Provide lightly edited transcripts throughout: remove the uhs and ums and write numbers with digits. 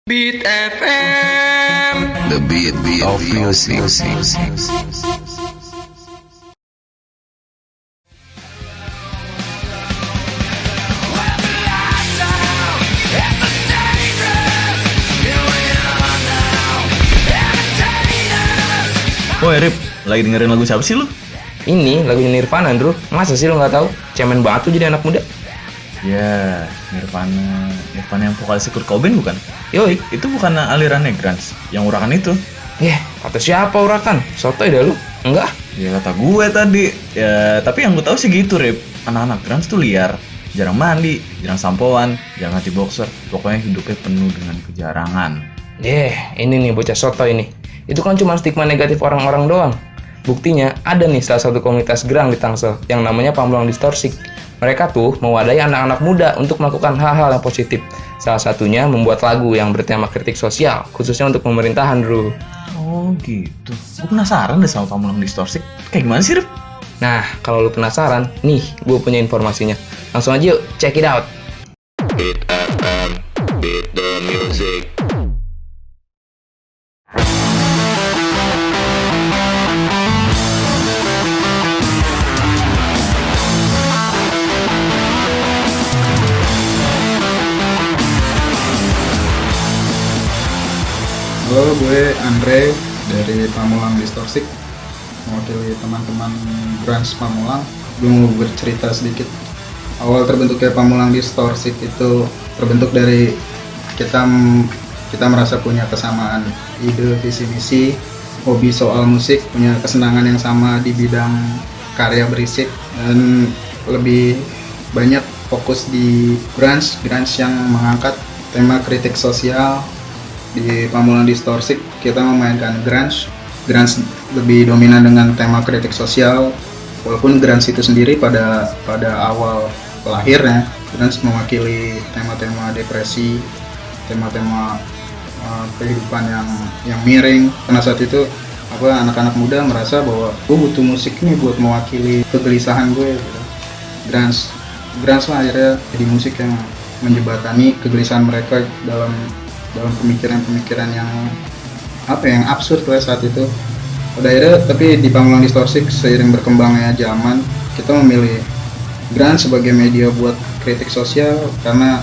Beat FM, the beat of music. Woi Rip, lagi dengerin lagu siapa sih lu? Ini lagunya Nirvana, Andrew. Masa sih lo nggak tahu? Cemen banget tuh jadi anak muda. Ya, Nirvana yang vokalisnya Kurt Cobain bukan? Yoi. Itu bukan alirannya grunge, yang urakan itu. Kata siapa urakan? Sotoy dah lu. Enggak. Ya kata gue tadi. Ya, tapi yang gue tahu sih gitu Rip. Anak-anak grunge tuh liar, jarang mandi, jarang sampoan, jarang ganti boxer. Pokoknya hidupnya penuh dengan kejarangan. Ini nih bocah sotoy ini. Itu kan cuma stigma negatif orang-orang doang. Buktinya ada nih salah satu komunitas grunge di Tangsel yang namanya Pamulang Distorsi. Mereka tuh mewadahi anak-anak muda untuk melakukan hal-hal yang positif. Salah satunya membuat lagu yang bertema kritik sosial, khususnya untuk pemerintahan, Bro. Oh gitu. Gue penasaran deh sama Pamulang Distorsi. Kayak gimana sih Rip? Nah, kalau lu penasaran, nih gue punya informasinya. Langsung aja yuk, check it out. Beat FM, beat the music. Halo, gue Andre dari Pamulang Distorsi, mewakili teman-teman grunge Pamulang. Gue mau bercerita sedikit. Awal terbentuknya Pamulang Distorsi itu terbentuk dari kita merasa punya kesamaan ide, visi misi, hobi soal musik, punya kesenangan yang sama di bidang karya berisik, dan lebih banyak fokus di grunge yang mengangkat tema kritik sosial. Di Pamulang Distorsi kita memainkan grunge lebih dominan dengan tema kritik sosial, walaupun grunge itu sendiri pada awal lahirnya grunge mewakili tema-tema depresi, tema-tema kehidupan yang miring. Karena saat itu anak-anak muda merasa bahwa gue butuh musik nih buat mewakili kegelisahan gue gitu. Grunge lah akhirnya jadi musik yang menjembatani kegelisahan mereka dalam pemikiran-pemikiran yang absurd lah saat itu. Pada akhirnya tapi di Pamulang Distorsi seiring berkembangnya zaman, kita memilih grunge sebagai media buat kritik sosial karena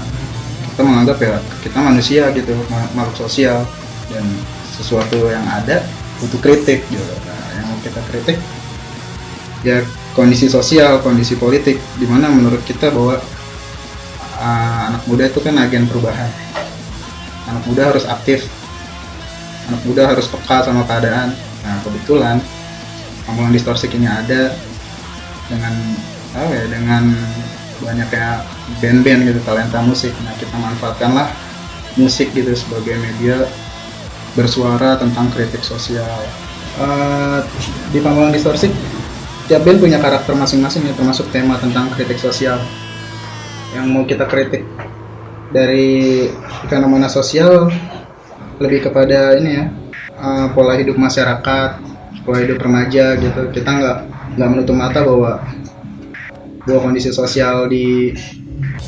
kita menganggap ya kita manusia gitu, makhluk sosial, dan sesuatu yang ada butuh kritik gitu. Nah, yang mau kita kritik ya kondisi sosial, kondisi politik, dimana menurut kita bahwa anak muda itu kan agen perubahan. Anak muda harus aktif, anak muda harus peka sama keadaan. Nah, kebetulan Pamulang Distorsi ini ada dengan banyaknya band-band gitu, talenta musik. Nah, kita manfaatkanlah musik gitu sebagai media bersuara tentang kritik sosial. Di Pamulang Distorsi tiap band punya karakter masing-masing ya, termasuk tema tentang kritik sosial yang mau kita kritik. Dari fenomena sosial lebih kepada pola hidup masyarakat, pola hidup remaja gitu. Kita nggak menutup mata bahwa kondisi sosial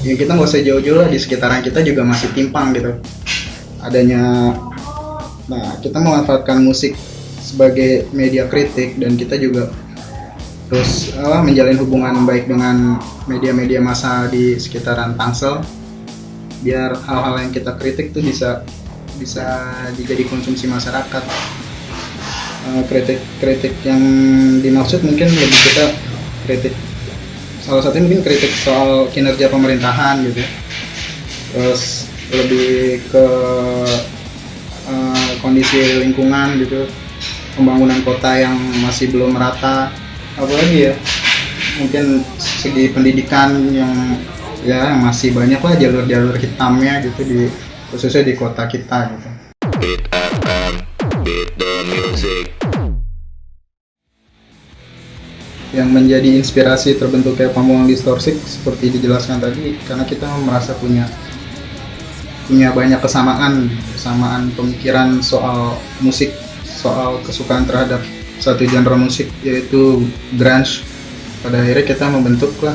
kita nggak usah jauh-jauh lah, di sekitaran kita juga masih timpang gitu adanya. Nah, kita memanfaatkan musik sebagai media kritik, dan kita juga terus menjalin hubungan baik dengan media-media massa di sekitaran Tangsel, biar hal-hal yang kita kritik tuh bisa dijadi konsumsi masyarakat. Kritik yang dimaksud mungkin lebih kita kritik, salah satunya mungkin kritik soal kinerja pemerintahan gitu, terus lebih ke kondisi lingkungan gitu, pembangunan kota yang masih belum merata, apalagi ya mungkin segi pendidikan yang masih banyak lah jalur-jalur hitamnya gitu, khususnya di kota kita gitu. Beat FM, beat the music. Yang menjadi inspirasi terbentuknya Pamulang Distorsi seperti dijelaskan tadi, karena kita merasa punya banyak kesamaan pemikiran soal musik, soal kesukaan terhadap satu genre musik yaitu grunge. Pada akhirnya kita membentuklah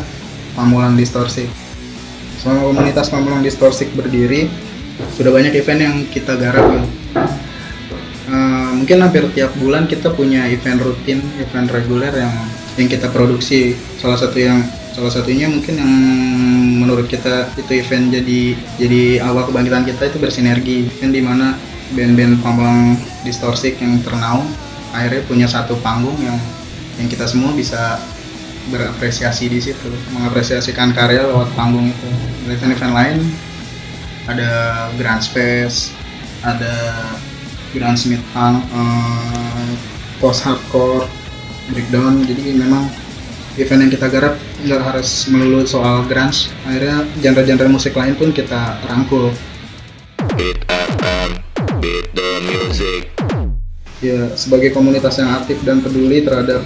Pamulang Distorsi. Selama komunitas Pamulang Distorsi berdiri, sudah banyak event yang kita garap gitu. Mungkin hampir tiap bulan kita punya event rutin, event reguler yang kita produksi. Salah satunya mungkin yang menurut kita itu event jadi awal kebangkitan kita itu bersinergi, kan dimana band-band Pamulang Distorsik yang ternaung akhirnya punya satu panggung yang kita semua bisa berapresiasi di situ, mengapresiasikan karya lewat panggung itu. Event-event lain ada Grunge Fest, ada Grunge Meet Punk, post hardcore, breakdown. Jadi memang event yang kita garap nggak harus melulu soal grunge. Akhirnya genre-genre musik lain pun kita rangkul. Beat FM, beat the music. Ya, sebagai komunitas yang aktif dan peduli terhadap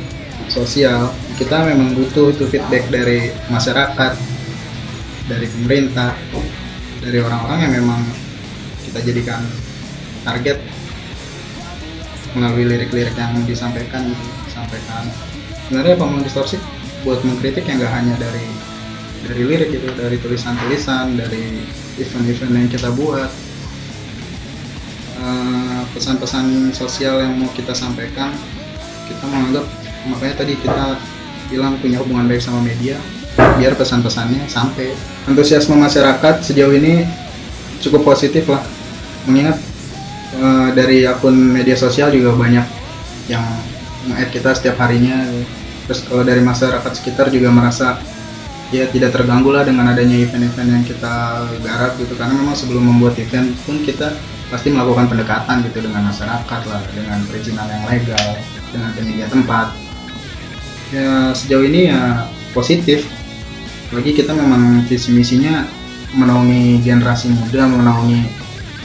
sosial, kita memang butuh itu feedback dari masyarakat, dari pemerintah, dari orang-orang yang memang kita jadikan target melalui lirik-lirik yang disampaikan. Sebenarnya Pamulang Distorsik buat mengkritik yang nggak hanya dari lirik gitu, dari tulisan-tulisan, dari event-event yang kita buat, pesan-pesan sosial yang mau kita sampaikan. Kita menganggap, makanya tadi kita bilang punya hubungan baik sama media biar pesan-pesannya sampai. Antusiasme masyarakat sejauh ini cukup positif lah, mengingat dari akun media sosial juga banyak yang nge-add kita setiap harinya. Terus kalau dari masyarakat sekitar juga merasa ya tidak terganggu lah dengan adanya event-event yang kita garap gitu, karena memang sebelum membuat event pun kita pasti melakukan pendekatan gitu dengan masyarakat lah, dengan perizinan yang legal, dengan penyedia tempat. Ya sejauh ini ya positif. Lagi kita memang visi misinya menaungi generasi muda, menaungi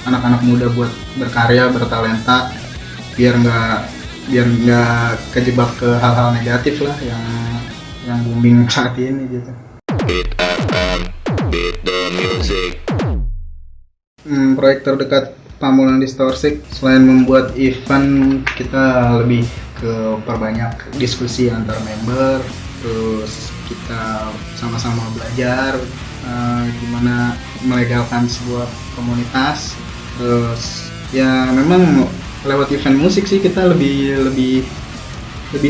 anak-anak muda buat berkarya, bertalenta, biar nggak kejebak ke hal-hal negatif lah yang booming saat ini gitu. Beat FM, beat the music. Proyek terdekat Pamulang Distorsik selain membuat event, kita lebih ke perbanyak diskusi antar member, terus kita sama-sama belajar gimana melegalkan sebuah komunitas. Terus ya memang lewat event musik sih kita lebih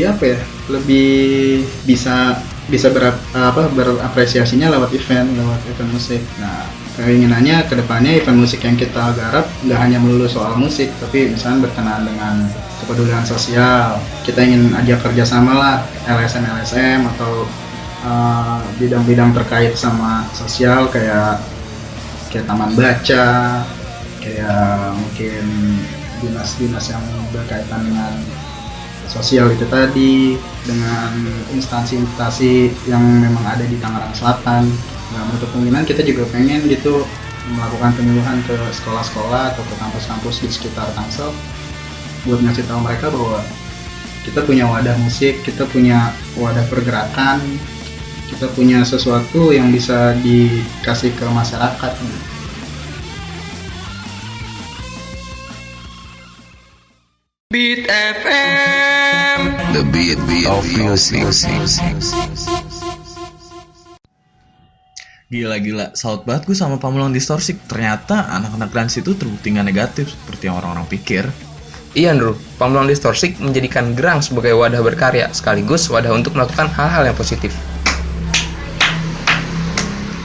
apa ya, lebih bisa berapresiasinya lewat event musik. Nah, keinginannya kedepannya event musik yang kita garap nggak hanya melulu soal musik, tapi misalnya berkenaan dengan kepedulian sosial. Kita ingin ajak kerjasama lah LSM atau bidang-bidang terkait sama sosial kayak taman baca, kayak mungkin dinas-dinas yang berkaitan dengan sosial itu tadi, dengan instansi-instansi yang memang ada di Tangerang Selatan. Nah, untuk kemungkinan kita juga pengen gitu melakukan penyuluhan ke sekolah-sekolah atau ke kampus-kampus di sekitar Tangsel buat ngasih tahu mereka bahwa kita punya wadah musik, kita punya wadah pergerakan, kita punya sesuatu yang bisa dikasih ke masyarakat. Beat FM, the beat of music. Gila, salut banget gue sama Pamulang Distorsik. Ternyata anak-anak grunge itu terbukti nggak negatif seperti yang orang-orang pikir. Iya, Andrew. Pamulang Distorsik menjadikan grunge sebagai wadah berkarya, sekaligus wadah untuk melakukan hal-hal yang positif.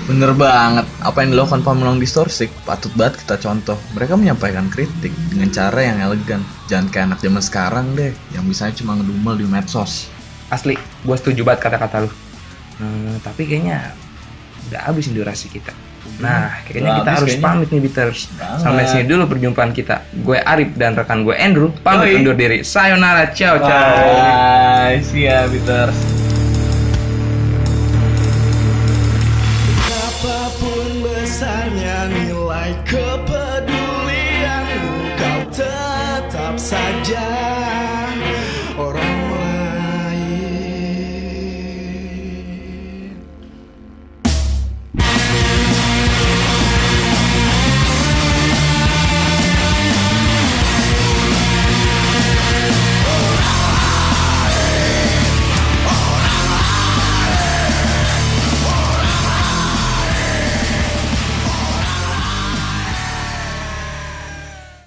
Bener banget, apa yang dilakukan Pamulang Distorsik patut banget kita contoh. Mereka menyampaikan kritik dengan cara yang elegan. Jangan kayak anak zaman sekarang deh, yang misalnya cuma ngedumel di medsos. Asli, gue setuju banget kata-kata lu. Tapi kayaknya udah habis durasi kita. Nah, kayaknya kita harus pamit nih, Beaters. Sampai sini dulu perjumpaan kita. Gue Arif dan rekan gue Andrew pamit undur diri. Sayonara, ciao. Bye, see ya, Beaters.